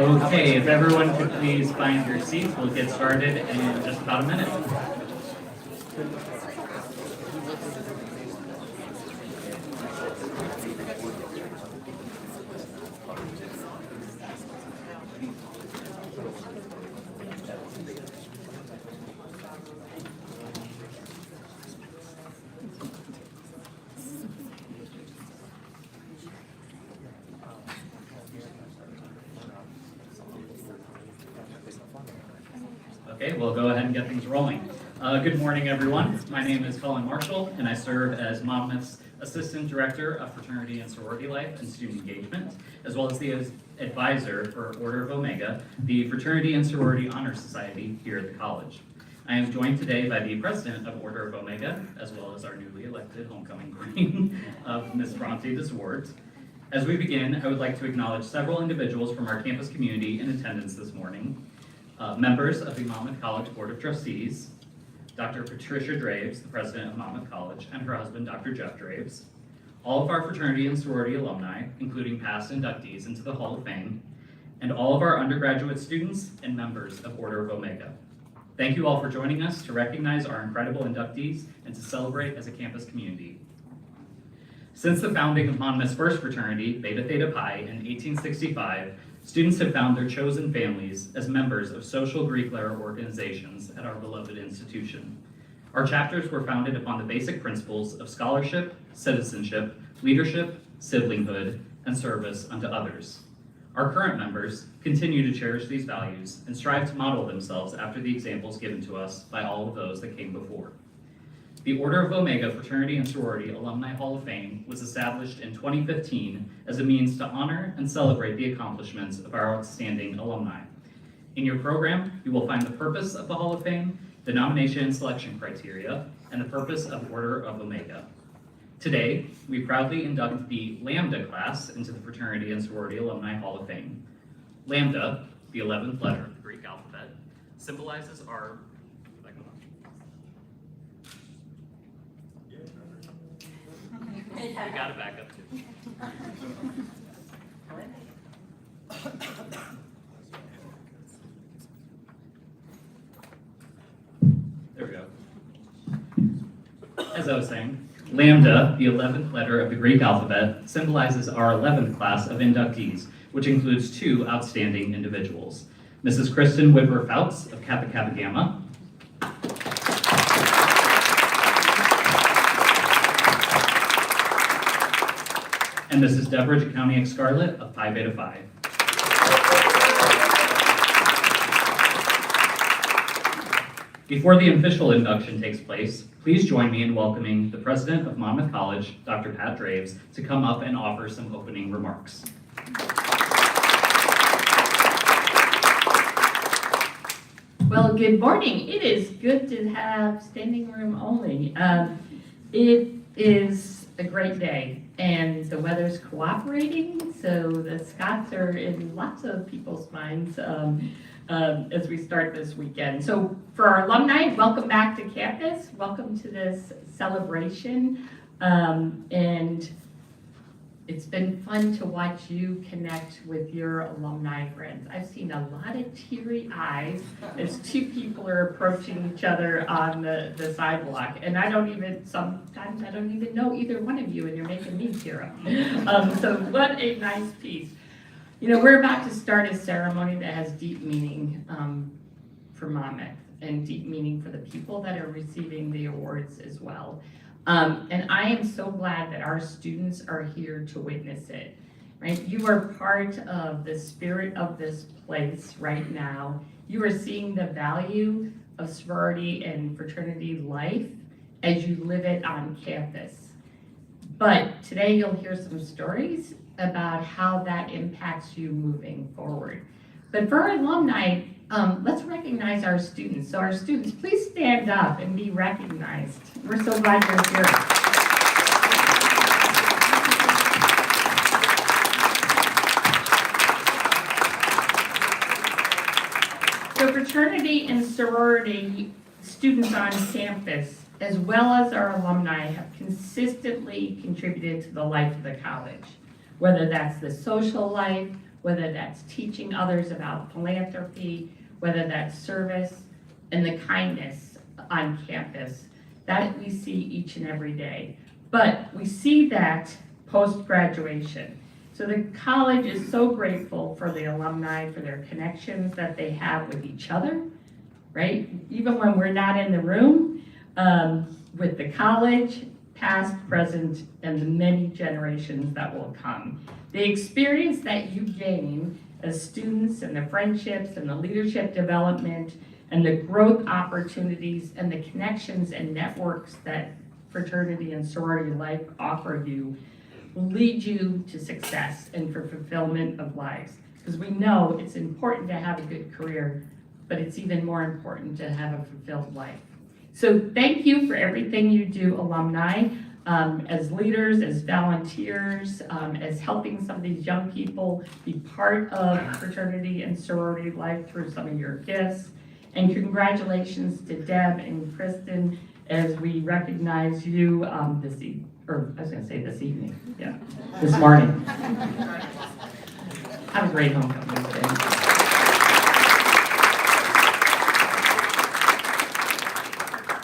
Okay, if everyone could please find your seats, we'll get started in just about a minute. Okay, we'll go ahead and get things rolling. Good morning, everyone. My name is Colin Marshall, and I serve as Monmouth's Assistant Director of Fraternity and Sorority Life and Student Engagement, as well as the advisor for Order of Omega, the Fraternity and Sorority Honor Society here at the college. I am joined today by the President of Order of Omega, as well as our newly elected homecoming queen, Ms. Bronte DeSwart. As we begin, I would like to acknowledge several individuals from our campus community in attendance this morning. Members of the Monmouth College Board of Trustees, Dr. Patricia Draves, the president of Monmouth College, and her husband, Dr. Jeff Draves, all of our fraternity and sorority alumni, including past inductees into the Hall of Fame, and all of our undergraduate students and members of Order of Omega. Thank you all for joining us to recognize our incredible inductees and to celebrate as a campus community. Since the founding of Monmouth's first fraternity, Beta Theta Pi, in 1865, students have found their chosen families as members of social Greek-letter organizations at our beloved institution. Our chapters were founded upon the basic principles of scholarship, citizenship, leadership, siblinghood, and service unto others. Our current members continue to cherish these values and strive to model themselves after the examples given to us by all of those that came before. The Order of Omega Fraternity and Sorority Alumni Hall of Fame was established in 2015 as a means to honor and celebrate the accomplishments of our outstanding alumni. In your program, you will find the purpose of the Hall of Fame, the nomination and selection criteria, and the purpose of Order of Omega. Today, we proudly induct the Lambda class into the Fraternity and Sorority Alumni Hall of Fame. Lambda, the 11th letter of the Greek alphabet, symbolizes our You got it back up too. There we go. As I was saying, Lambda, the 11th letter of the Greek alphabet, symbolizes our 11th class of inductees, which includes two outstanding individuals. Mrs. Kristen Whitwer Fouts of Kappa Kappa Gamma, and Mrs. Deborah Jaconiak Scarlett of Pi Beta Phi. Before the official induction takes place, please join me in welcoming the president of Monmouth College, Dr. Pat Draves, to come up and offer some opening remarks. Well, good morning. It is good to have standing room only. It is a great day, and the weather's cooperating, so the Scots are in lots of people's minds as we start this weekend. So for our alumni, welcome back to campus. Welcome to this celebration, and it's been fun to watch you connect with your alumni friends. I've seen a lot of teary eyes as two people are approaching each other on the sidewalk. And sometimes I don't even know either one of you, and you're making me tear up. So what a nice piece. You know, we're about to start a ceremony that has deep meaning for Monmouth and deep meaning for the people that are receiving the awards as well. And I am so glad that our students are here to witness it, right? You are part of the spirit of this place right now. You are seeing the value of sorority and fraternity life as you live it on campus. But today you'll hear some stories about how that impacts you moving forward. But for our alumni, let's recognize our students. So our students, please stand up and be recognized. We're so glad you're here. So fraternity and sorority students on campus, as well as our alumni, have consistently contributed to the life of the college, whether that's the social life whether that's teaching others about philanthropy, whether that's service, and the kindness on campus that we see each and every day. But we see that post-graduation. So the college is so grateful for the alumni, for their connections that they have with each other, right? Even when we're not in the room, with the college, past, present, and the many generations that will come. The experience that you gain as students and the friendships and the leadership development and the growth opportunities and the connections and networks that fraternity and sorority life offer you will lead you to success and for fulfillment of lives. Because we know it's important to have a good career, but it's even more important to have a fulfilled life. So thank you for everything you do, alumni, as leaders, as volunteers, as helping some of these young people be part of fraternity and sorority life through some of your gifts. And congratulations to Deb and Kristen as we recognize you this evening, yeah, this morning. Have a great homecoming day.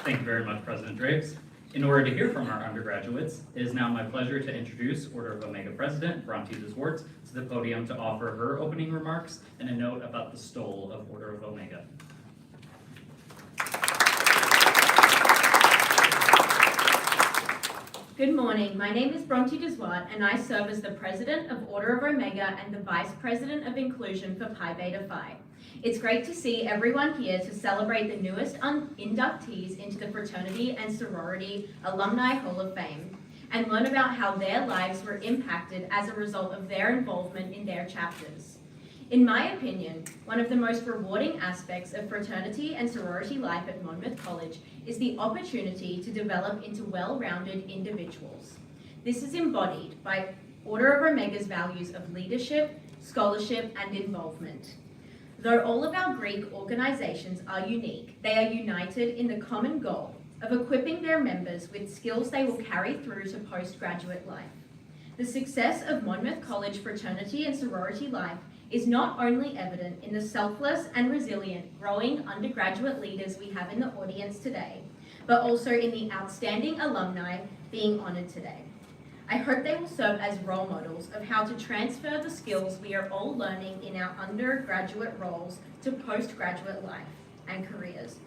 Thank you very much, President Drapes. In order to hear from our undergraduates, it is now my pleasure to introduce Order of Omega President Bronte DeSwartz to the podium to offer her opening remarks and a note about the stole of Order of Omega. Good morning. My name is Bronte DeSwartz, and I serve as the President of Order of Omega and the Vice President of Inclusion for Pi Beta Phi. It's great to see everyone here to celebrate the newest inductees into the Fraternity and Sorority Alumni Hall of Fame and learn about how their lives were impacted as a result of their involvement in their chapters. In my opinion, one of the most rewarding aspects of fraternity and sorority life at Monmouth College is the opportunity to develop into well-rounded individuals. This is embodied by Order of Omega's values of leadership, scholarship, and involvement. Though all of our Greek organizations are unique, they are united in the common goal of equipping their members with skills they will carry through to postgraduate life. The success of Monmouth College fraternity and sorority life is not only evident in the selfless and resilient growing undergraduate leaders we have in the audience today, but also in the outstanding alumni being honored today. I hope they will serve as role models of how to transfer the skills we are all learning in our undergraduate roles to postgraduate life and careers,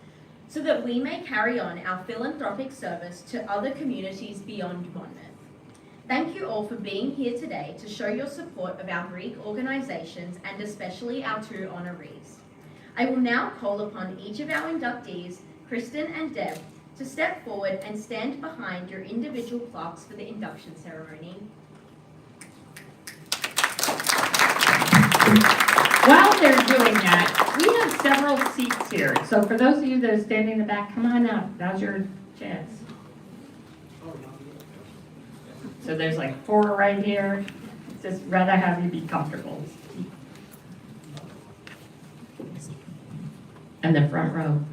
so that we may carry on our philanthropic service to other communities beyond Monmouth. Thank you all for being here today to show your support of our Greek organizations and especially our two honorees. I will now call upon each of our inductees, Kristen and Deb, to step forward and stand behind your individual plaques for the induction ceremony. While they're doing that, we have several seats here. So for those of you that are standing in the back, come on up. Now's your chance. So there's like 4 right here. Just rather have you be comfortable. And the front row.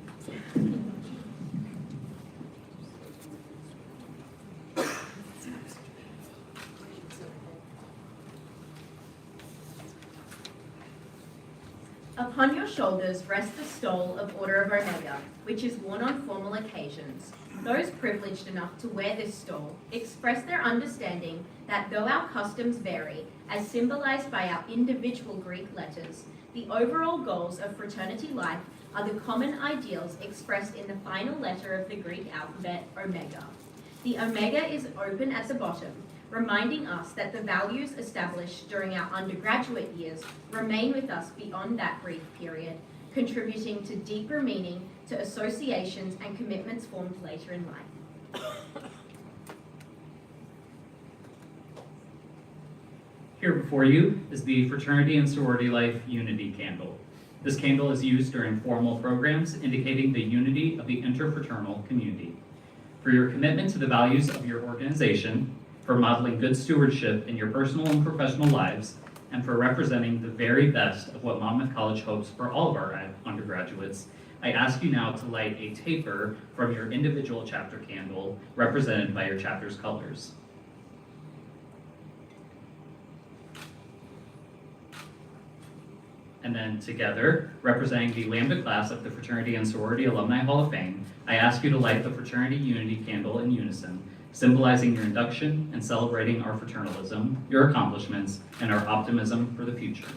Upon your shoulders rests the stole of Order of Omega, which is worn on formal occasions. Those privileged enough to wear this stole express their understanding that though our customs vary, as symbolized by our individual Greek letters, the overall goals of fraternity life are the common ideals expressed in the final letter of the Greek alphabet, Omega. The Omega is open at the bottom, reminding us that the values established during our undergraduate years remain with us beyond that brief period, contributing to deeper meaning to associations and commitments formed later in life. Here before you is the Fraternity and Sorority Life Unity Candle. This candle is used during formal programs, indicating the unity of the interfraternal community. For your commitment to the values of your organization, for modeling good stewardship in your personal and professional lives, and for representing the very best of what Monmouth College hopes for all of our undergraduates, I ask you now to light a taper from your individual chapter candle represented by your chapter's colors. And then together, representing the Lambda class of the Fraternity and Sorority Alumni Hall of Fame, I ask you to light the Fraternity Unity Candle in unison, symbolizing your induction and celebrating our fraternalism, your accomplishments, and our optimism for the future.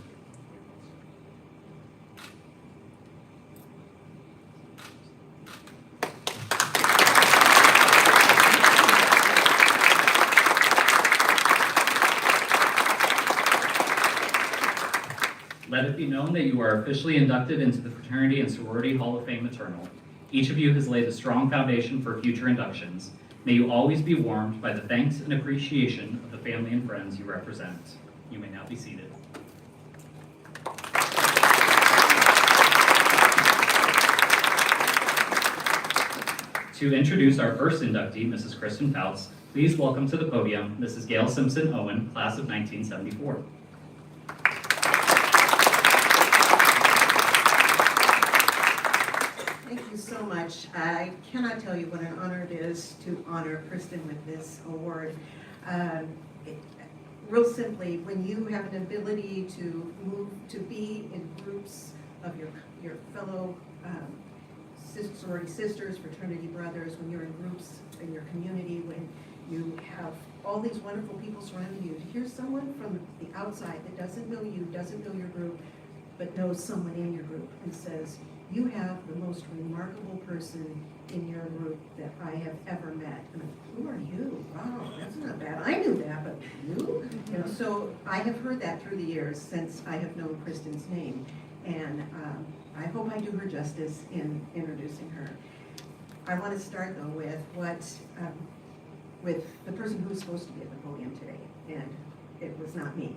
Let it be known that you are officially inducted into the Fraternity and Sorority Hall of Fame Eternal. Each of you has laid a strong foundation for future inductions. May you always be warmed by the thanks and appreciation of the family and friends you represent. You may now be seated. To introduce our first inductee, Mrs. Kristen Fouts, please welcome to the podium Mrs. Gail Simpson Owen, class of 1974. Thank you so much. I cannot tell you what an honor it is to honor Kristen with this award. Real simply, when you have an ability to move, to be in groups of your fellow sorority sisters, fraternity brothers, when you're in groups in your community, when you have all these wonderful people surrounding you, to hear someone from the outside that doesn't know you, doesn't know your group, but knows someone in your group and says, you have the most remarkable person in your group that I have ever met. And I'm, who are you? Wow, that's not bad. I knew that, but you? You know, so I have heard that through the years since I have known Kristen's name. And I hope I do her justice in introducing her. I want to start though with the person who was supposed to be at the podium today, and it was not me.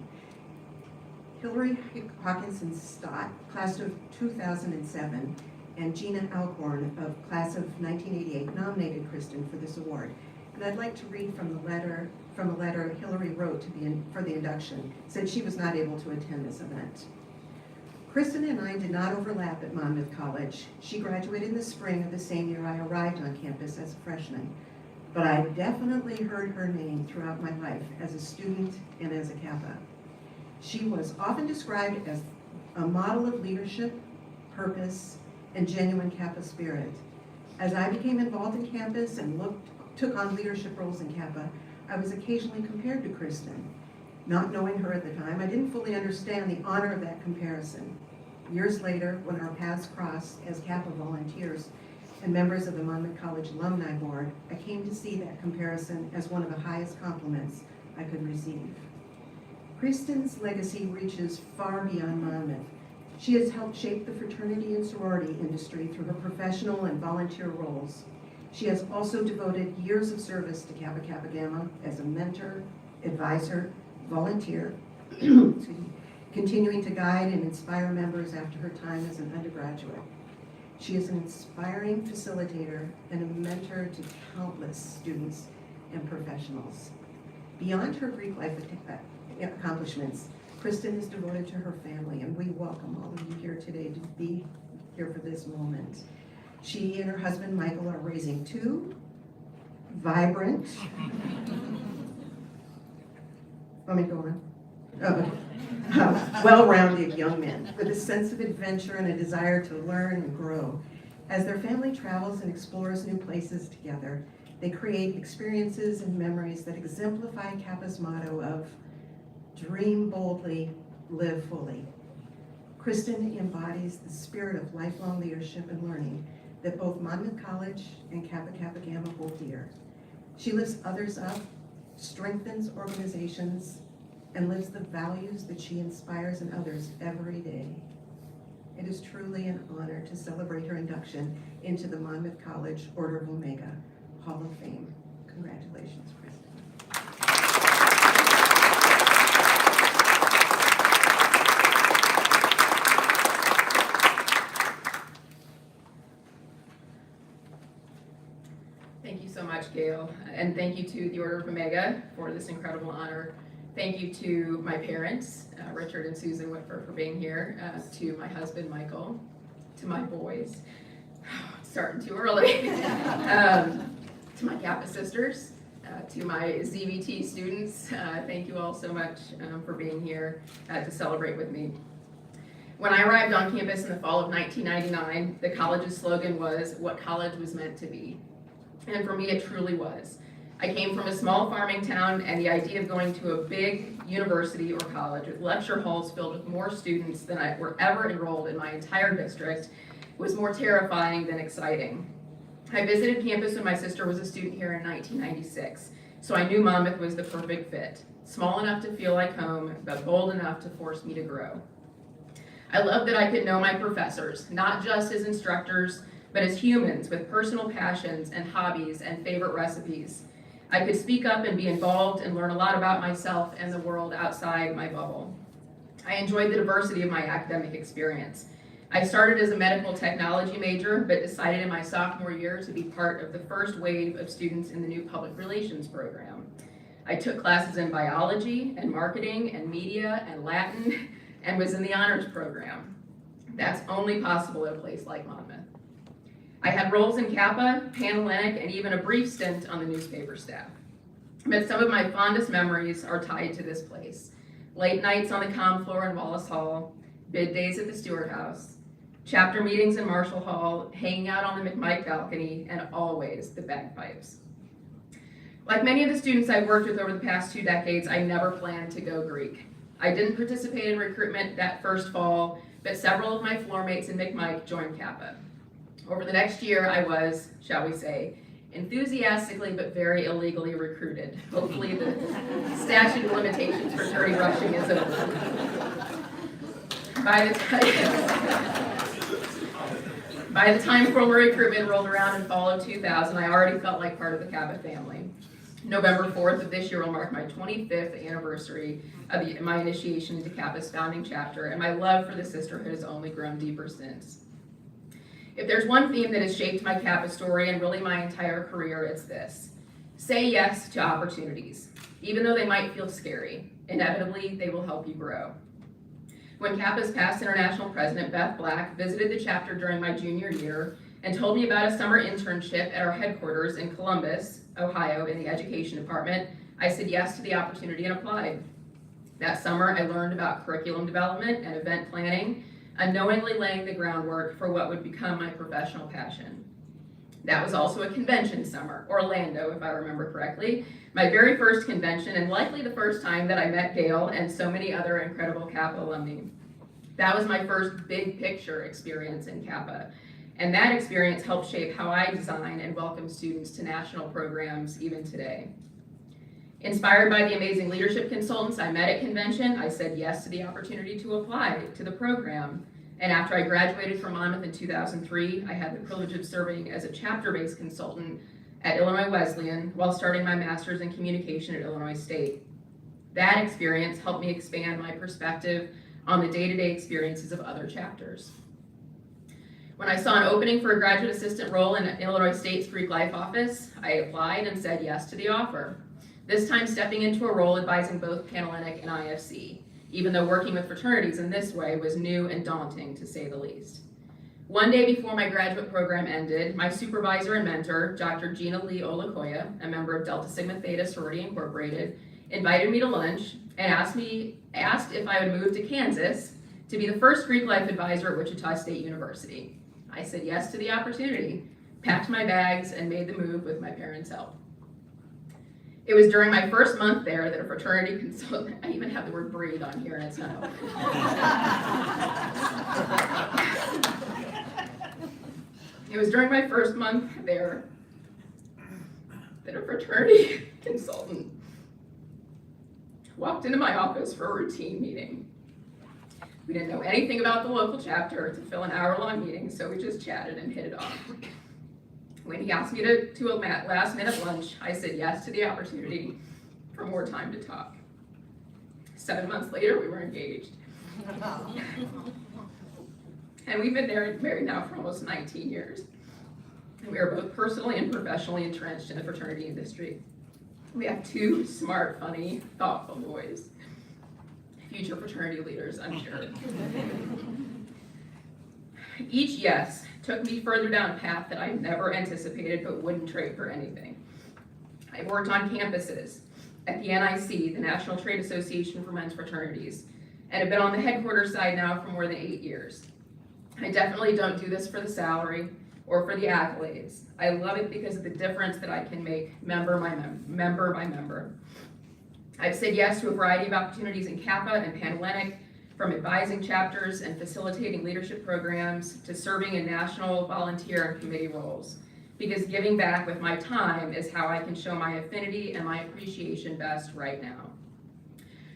Hillary Hawkinson Stott, class of 2007, and Gina Alcorn of class of 1988 nominated Kristen for this award. And I'd like to read from a letter Hillary wrote for the induction, said she was not able to attend this event. Kristen and I did not overlap at Monmouth College. She graduated in the spring of the same year I arrived on campus as a freshman. But I definitely heard her name throughout my life as a student and as a Kappa. She was often described as a model of leadership, purpose, and genuine Kappa spirit. As I became involved in campus and took on leadership roles in Kappa, I was occasionally compared to Kristen. Not knowing her at the time, I didn't fully understand the honor of that comparison. Years later, when our paths crossed as Kappa volunteers and members of the Monmouth College Alumni Board, I came to see that comparison as one of the highest compliments I could receive. Kristen's legacy reaches far beyond Monmouth. She has helped shape the fraternity and sorority industry through her professional and volunteer roles. She has also devoted years of service to Kappa Kappa Gamma as a mentor, advisor, volunteer, continuing to guide and inspire members after her time as an undergraduate. She is an inspiring facilitator and a mentor to countless students and professionals. Beyond her Greek life accomplishments, Kristen is devoted to her family, and we welcome all of you here today to be here for this moment. She and her husband Michael are raising two vibrant, let me go on. Well-rounded young men with a sense of adventure and a desire to learn and grow. As their family travels and explores new places together, they create experiences and memories that exemplify Kappa's motto of dream boldly, live fully. Kristen embodies the spirit of lifelong leadership and learning that both Monmouth College and Kappa Kappa Gamma hold dear. She lifts others up, strengthens organizations, and lives the values that she inspires in others every day. It is truly an honor to celebrate her induction into the Monmouth College Order of Omega Hall of Fame. Congratulations, Kristen. Thank you so much, Gail, and thank you to the Order of Omega for this incredible honor. Thank you to my parents, Richard and Susan Whitford, for being here, to my husband, Michael, to my boys, starting too early, to my Kappa sisters, to my ZVT students. Thank you all so much for being here to celebrate with me. When I arrived on campus in the fall of 1999, the college's slogan was, "What college was meant to be." And for me, it truly was. I came from a small farming town, and the idea of going to a big university or college with lecture halls filled with more students than were ever enrolled in my entire district was more terrifying than exciting. I visited campus when my sister was a student here in 1996, so I knew Monmouth was the perfect fit. Small enough to feel like home, but bold enough to force me to grow. I loved that I could know my professors, not just as instructors, but as humans with personal passions and hobbies and favorite recipes. I could speak up and be involved and learn a lot about myself and the world outside my bubble. I enjoyed the diversity of my academic experience. I started as a medical technology major, but decided in my sophomore year to be part of the first wave of students in the new public relations program. I took classes in biology and marketing and media and Latin and was in the honors program. That's only possible at a place like Monmouth. I had roles in Kappa, Panhellenic, and even a brief stint on the newspaper staff. But some of my fondest memories are tied to this place. Late nights on the comm floor in Wallace Hall, bid days at the Stewart House, chapter meetings in Marshall Hall, hanging out on the McMike balcony, and always the bagpipes. Like many of the students I've worked with over the past 2 decades, I never planned to go Greek. I didn't participate in recruitment that first fall, but several of my floor mates in McMike joined Kappa. Over the next year, I was, shall we say, enthusiastically but very illegally recruited. Hopefully the statute of limitations for dirty rushing is over. By the time formal recruitment rolled around in fall of 2000, I already felt like part of the Kappa family. November 4th of this year will mark my 25th anniversary of my initiation into Kappa's founding chapter, and my love for the sisterhood has only grown deeper since. If there's one theme that has shaped my Kappa story and really my entire career, it's this. Say yes to opportunities. Even though they might feel scary, inevitably they will help you grow. When Kappa's past international president, Beth Black, visited the chapter during my junior year and told me about a summer internship at our headquarters in Columbus, Ohio, in the education department, I said yes to the opportunity and applied. That summer, I learned about curriculum development and event planning, unknowingly laying the groundwork for what would become my professional passion. That was also a convention summer, Orlando, if I remember correctly, my very first convention and likely the first time that I met Gail and so many other incredible Kappa alumni. That was my first big picture experience in Kappa, and that experience helped shape how I design and welcome students to national programs even today. Inspired by the amazing leadership consultants I met at convention, I said yes to the opportunity to apply to the program. And after I graduated from Monmouth in 2003, I had the privilege of serving as a chapter-based consultant at Illinois Wesleyan while starting my master's in communication at Illinois State. That experience helped me expand my perspective on the day-to-day experiences of other chapters. When I saw an opening for a graduate assistant role in Illinois State's Greek Life office, I applied and said yes to the offer. This time stepping into a role advising both Panhellenic and IFC, even though working with fraternities in this way was new and daunting, to say the least. One day before my graduate program ended, my supervisor and mentor, Dr. Gina Lee Olakoya, a member of Delta Sigma Theta Sorority Incorporated, invited me to lunch and asked if I would move to Kansas to be the first Greek life advisor at Wichita State University. I said yes to the opportunity, packed my bags, and made the move with my parents' help. It was during my first month there that a fraternity consultant, I even have the word breathe on here and it's not helpful. It was during my first month there that a fraternity consultant walked into my office for a routine meeting. We didn't know anything about the local chapter to fill an hour-long meeting, so we just chatted and hit it off. When he asked me to a last-minute lunch, I said yes to the opportunity for more time to talk. 7 months later, we were engaged. And we've been married now for almost 19 years. And we are both personally and professionally entrenched in the fraternity industry. We have 2 smart, funny, thoughtful boys. Future fraternity leaders, I'm sure. Each yes took me further down a path that I never anticipated but wouldn't trade for anything. I worked on campuses at the NIC, the National Trade Association for Men's Fraternities, and have been on the headquarters side now for more than 8 years. I definitely don't do this for the salary or for the accolades. I love it because of the difference that I can make member by member. I've said yes to a variety of opportunities in Kappa and Panhellenic, from advising chapters and facilitating leadership programs to serving in national volunteer and committee roles, because giving back with my time is how I can show my affinity and my appreciation best right now.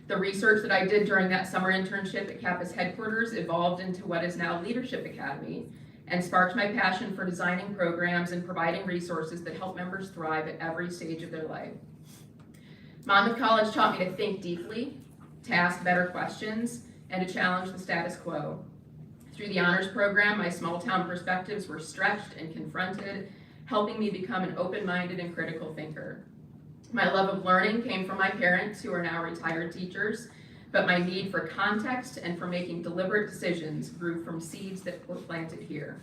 The research that I did during that summer internship at Kappa's headquarters evolved into what is now Leadership Academy and sparked my passion for designing programs and providing resources that help members thrive at every stage of their life. Monmouth College taught me to think deeply, to ask better questions, and to challenge the status quo. Through the honors program, my small town perspectives were stretched and confronted, helping me become an open-minded and critical thinker. My love of learning came from my parents, who are now retired teachers, but my need for context and for making deliberate decisions grew from seeds that were planted here.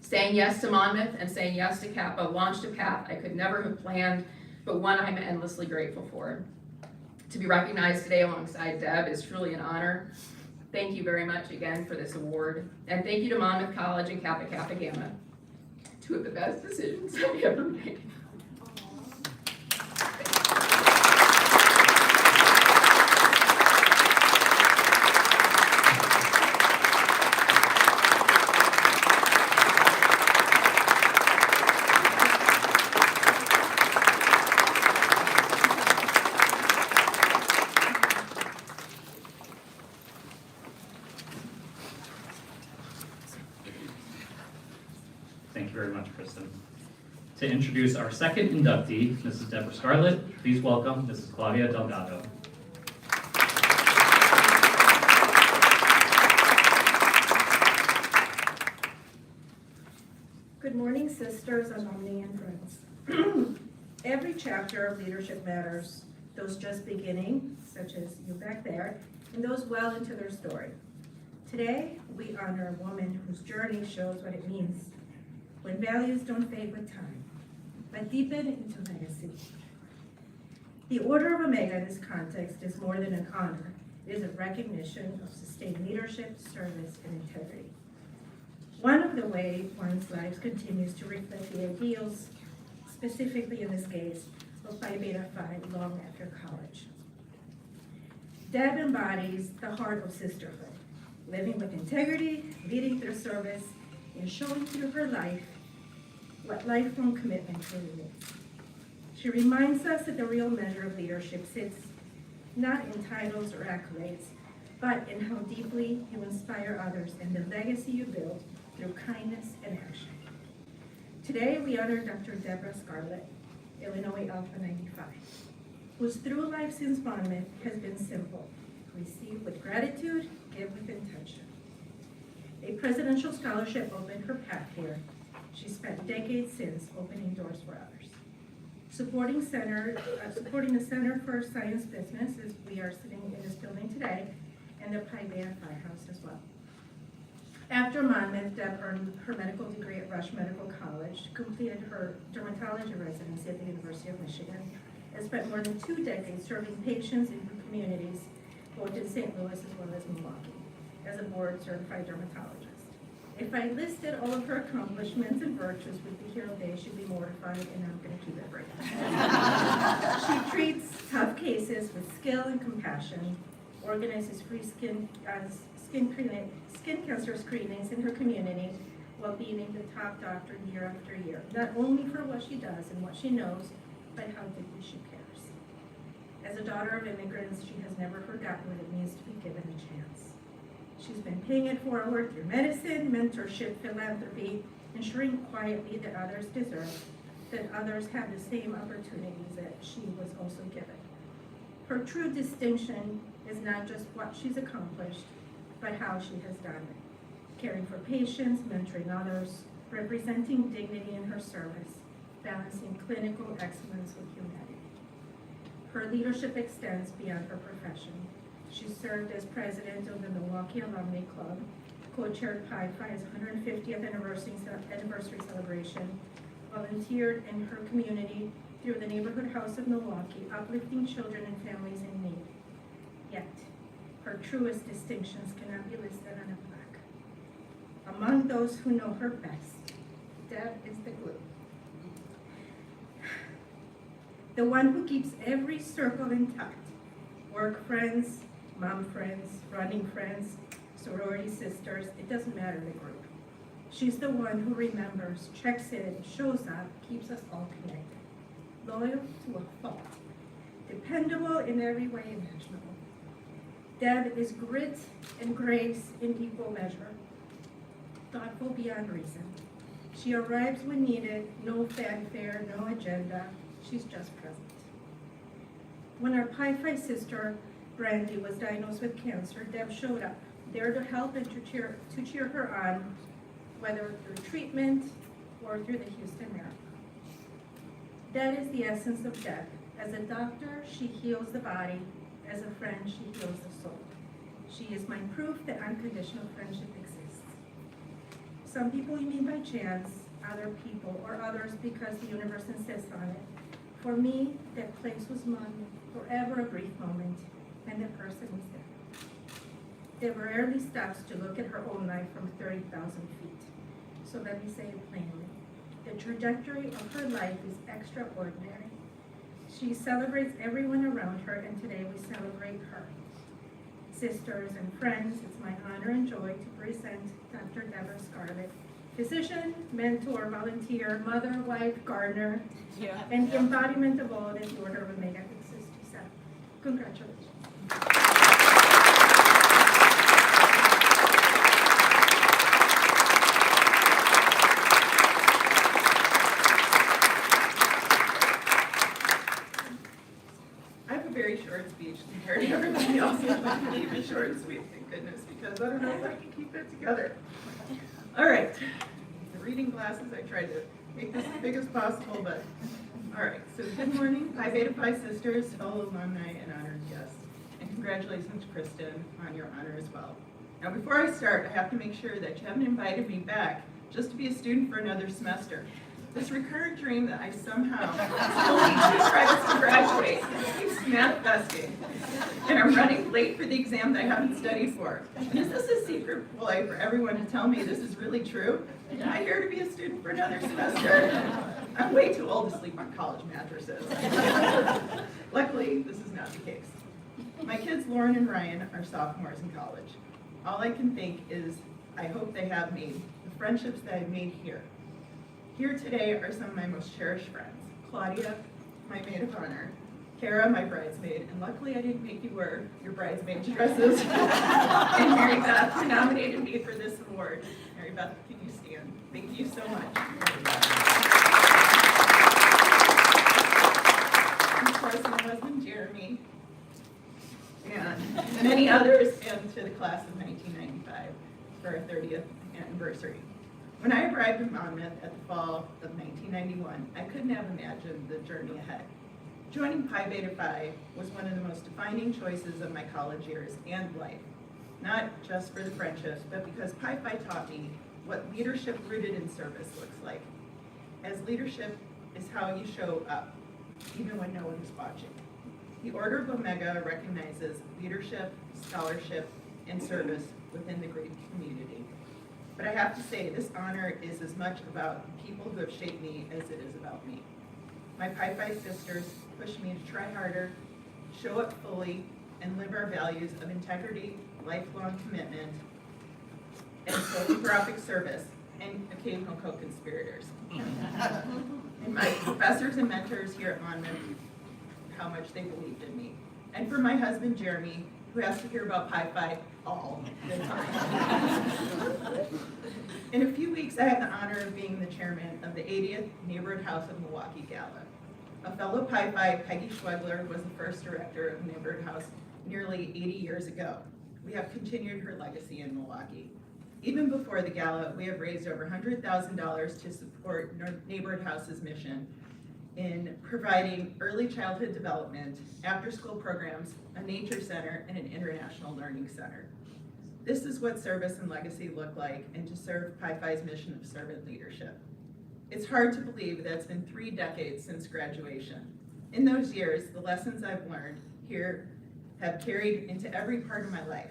Saying yes to Monmouth and saying yes to Kappa launched a path I could never have planned, but one I'm endlessly grateful for. To be recognized today alongside Deb is truly an honor. Thank you very much again for this award, and thank you to Monmouth College and Kappa Kappa Gamma. Two of the best decisions I've ever made. Thank you very much, Kristen. To introduce our second inductee, Mrs. Deborah Scarlett, please welcome Mrs. Claudia Delgado. Good morning, sisters, alumni, and friends. Every chapter of Leadership Matters, those just beginning, such as you back there, and those well into their story. Today, we honor a woman whose journey shows what it means when values don't fade with time, but deepen into legacy. The Order of Omega in this context is more than an honor. It is a recognition of sustained leadership, service, and integrity. One of the ways one's life continues to reflect the ideals, specifically in this case, of Pi Beta Phi long after college. Deb embodies the heart of sisterhood, living with integrity, leading through service, and showing through her life what lifelong commitment really means. She reminds us that the real measure of leadership sits not in titles or accolades, but in how deeply you inspire others and the legacy you build through kindness and action. Today, we honor Dr. Deborah Scarlett, Illinois Alpha 95, whose through life since Monmouth has been simple: receive with gratitude, give with intention. A presidential scholarship opened her path here. She spent decades since opening doors for others. Supporting the Center for Science Business, as we are sitting in this building today, and the Pi Beta Phi House as well. After Monmouth, Deb earned her medical degree at Rush Medical College, completed her dermatology residency at the University of Michigan, and spent more than 2 decades serving patients in her communities, both in St. Louis as well as Milwaukee, as a board-certified dermatologist. If I listed all of her accomplishments and virtues, we'd be here all day. She'd be mortified, and I'm going to keep it brief. She treats tough cases with skill and compassion, organizes free skin cancer screenings in her community, while being the top doctor year after year, not only for what she does and what she knows, but how deeply she cares. As a daughter of immigrants, she has never forgotten what it means to be given a chance. She's been paying it forward through medicine, mentorship, philanthropy, ensuring quietly that others deserve, that others have the same opportunities that she was also given. Her true distinction is not just what she's accomplished, but how she has done it. Caring for patients, mentoring others, representing dignity in her service, balancing clinical excellence with humanity. Her leadership extends beyond her profession. She served as president of the Milwaukee Alumni Club, co-chaired Pi Phi's 150th anniversary celebration, volunteered in her community through the Neighborhood House of Milwaukee, uplifting children and families in need. Yet, her truest distinctions cannot be listed on a plaque. Among those who know her best, Deb is the glue. The one who keeps every circle intact. Work friends, mom friends, running friends, sorority sisters, it doesn't matter the group. She's the one who remembers, checks in, shows up, keeps us all connected. Loyal to a fault. Dependable in every way imaginable. Deb is grit and grace in equal measure. Thoughtful beyond reason. She arrives when needed, no fanfare, no agenda. She's just present. When our Pi Phi sister, Brandy, was diagnosed with cancer, Deb showed up, there to help and to cheer her on, whether through treatment or through the Houston Marathon. That is the essence of Deb. As a doctor, she heals the body. As a friend, she heals the soul. She is my proof that unconditional friendship exists. Some people you meet by chance, other people or others because the universe insists on it. For me, that place was Monmouth, forever a brief moment, and that person was there. Deb rarely stops to look at her own life from 30,000 feet. So let me say it plainly. The trajectory of her life is extraordinary. She celebrates everyone around her, and today we celebrate her. Sisters and friends, it's my honor and joy to present Dr. Deborah Scarlett, physician, mentor, volunteer, mother, wife, gardener, and the embodiment of all that the Order of Omega exists to serve. Congratulations. I have a very short speech compared to everybody else. I'd like to keep it short and sweet, thank goodness, because I don't know if I can keep it together. All right, the reading glasses, I tried to make this as big as possible, but all right. So good morning, Pi Beta Phi sisters, fellow alumni, and honored guests. And congratulations, Kristen, on your honor as well. Now, before I start, I have to make sure that you haven't invited me back just to be a student for another semester. This recurrent dream that I somehow only 2 credits to graduate keeps manifesting, and I'm running late for the exam that I haven't studied for. And is this a secret ploy for everyone to tell me this is really true? Am I here to be a student for another semester? I'm way too old to sleep on college mattresses. Luckily, this is not the case. My kids, Lauren and Ryan, are sophomores in college. All I can think is I hope they have made the friendships that I've made here. Here today are some of my most cherished friends. Claudia, my maid of honor. Kara, my bridesmaid, and luckily I didn't make you wear your bridesmaid dresses. And Mary Beth, who nominated me for this award. Mary Beth, can you stand? Thank you so much. And of course, my husband, Jeremy, and many others, and to the class of 1995 for our 30th anniversary. When I arrived in Monmouth at the fall of 1991, I couldn't have imagined the journey ahead. Joining Pi Beta Phi was one of the most defining choices of my college years and life, not just for the friendships, but because Pi Phi taught me what leadership rooted in service looks like. As leadership is how you show up, even when no one is watching. The Order of Omega recognizes leadership, scholarship, and service within the Greek community. But I have to say, this honor is as much about people who have shaped me as it is about me. My Pi Phi sisters push me to try harder, show up fully, and live our values of integrity, lifelong commitment, and philanthropic service, and occasional co-conspirators. And my professors and mentors here at Monmouth, how much they believed in me. And for my husband, Jeremy, who has to hear about Pi Phi all the time. In a few weeks, I have the honor of being the chairman of the 80th Neighborhood House of Milwaukee Gala. A fellow Pi Phi, Peggy Schwegler, was the first director of Neighborhood House nearly 80 years ago. We have continued her legacy in Milwaukee. Even before the gala, we have raised over $100,000 to support Neighborhood House's mission in providing early childhood development, after-school programs, a nature center, and an international learning center. This is what service and legacy look like, and to serve Pi Phi's mission of servant leadership. It's hard to believe that it's been 3 decades since graduation. In those years, the lessons I've learned here have carried into every part of my life,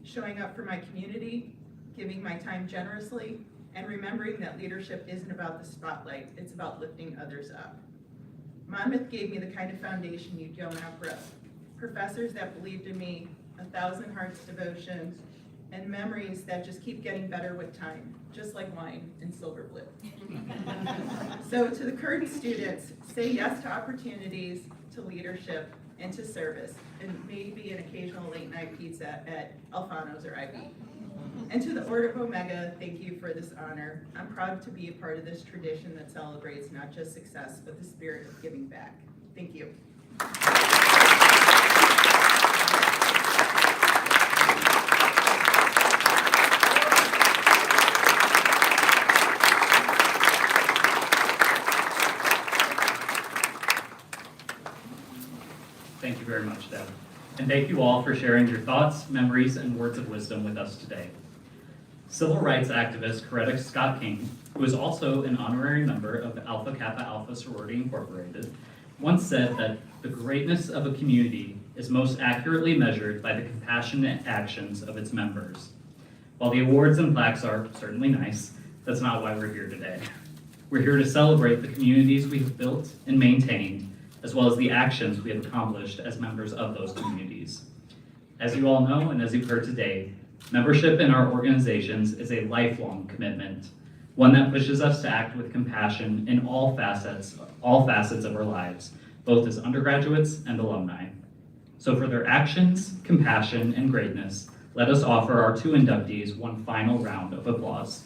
showing up for my community, giving my time generously, and remembering that leadership isn't about the spotlight, it's about lifting others up. Monmouth gave me the kind of foundation you don't outgrow. Professors that believed in me, 1,000 hearts devotion, and memories that just keep getting better with time, just like wine in silver blue. So to the current students, say yes to opportunities, to leadership, and to service, and maybe an occasional late night pizza at Alfano's or Ivy. And to the Order of Omega, thank you for this honor. I'm proud to be a part of this tradition that celebrates not just success, but the spirit of giving back. Thank you. Thank you very much, Deb. And thank you all for sharing your thoughts, memories, and words of wisdom with us today. Civil rights activist Coretta Scott King, who is also an honorary member of Alpha Kappa Alpha Sorority Incorporated, once said that the greatness of a community is most accurately measured by the compassionate actions of its members. While the awards and plaques are certainly nice, that's not why we're here today. We're here to celebrate the communities we have built and maintained, as well as the actions we have accomplished as members of those communities. As you all know, and as you've heard today, membership in our organizations is a lifelong commitment, one that pushes us to act with compassion in all facets of our lives, both as undergraduates and alumni. So for their actions, compassion, and greatness, let us offer our two inductees one final round of applause.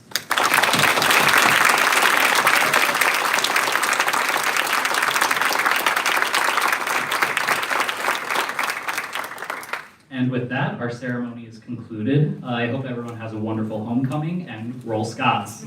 And with that, our ceremony is concluded. I hope everyone has a wonderful homecoming, and roll Scots.